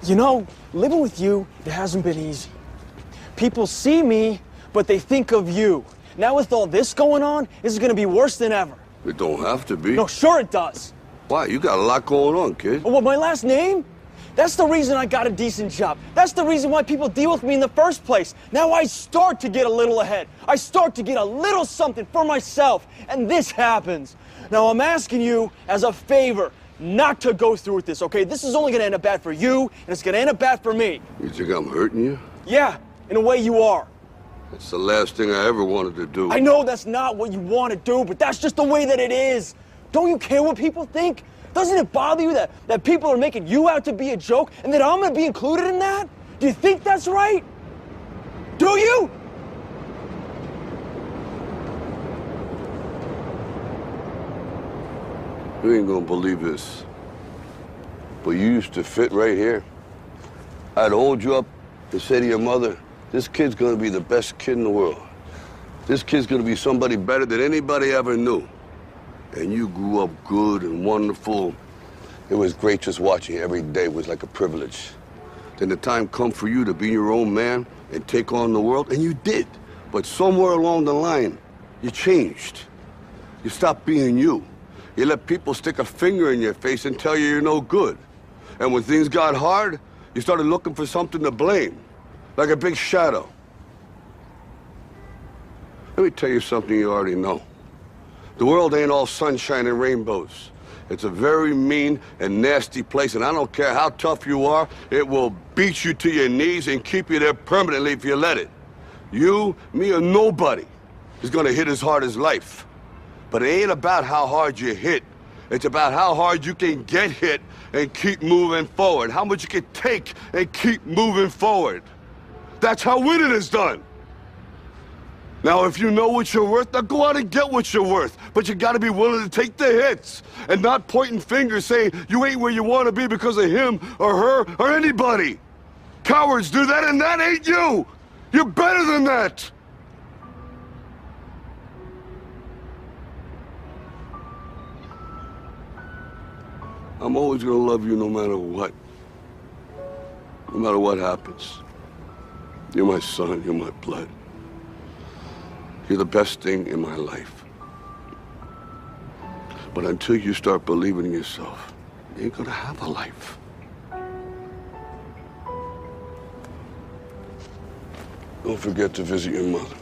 You know, living with you, it hasn't been easy. People see me, but they think of you. Now with all this going on, this is gonna be worse than ever. It don't have to be. No, sure it does. Why? You got a lot going on, kid. Oh, what, my last name? That's the reason I got a decent job. That's the reason why people deal with me in the first place. Now I start to get a little ahead. I start to get a little something for myself, and this happens. Now I'm asking you as a favor not to go through with this, okay? This is only gonna end up bad for you, and it's gonna end up bad for me. You think I'm hurting you? Yeah, in a way you are. That's the last thing I ever wanted to do. I know that's not what you want to do, but that's just the way that it is. Don't you care what people think? Doesn't it bother you that people are making you out to be a joke and that I'm gonna be included in that? Do you think that's right? Do you? You ain't gonna believe this, but you used to fit right here. I'd hold you up and say to your mother, this kid's gonna be the best kid in the world. This kid's gonna be somebody better than anybody ever knew. And you grew up good and wonderful. It was great just watching you every day. It was like a privilege. Then the time come for you to be your own man and take on the world, and you did. But somewhere along the line, you changed. You stopped being you. You let people stick a finger in your face and tell you you're no good. And when things got hard, you started looking for something to blame, like a big shadow. Let me tell you something you already know. The world ain't all sunshine and rainbows. It's a very mean and nasty place, and I don't care how tough you are, it will beat you to your knees and keep you there permanently if you let it. You, me, or nobody is gonna hit as hard as life. But it ain't about how hard you hit. It's about how hard you can get hit and keep moving forward. How much you can take and keep moving forward. That's how winning is done. Now, if you know what you're worth, now go out and get what you're worth. But you gotta be willing to take the hits and not pointing fingers saying you ain't where you wanna be because of him or her or anybody. Cowards do that, and that ain't you. You're better than that. I'm always gonna love you no matter what. No matter what happens. You're my son, you're my blood. You're the best thing in my life. But until you start believing in yourself, you ain't gonna have a life. Don't forget to visit your mother.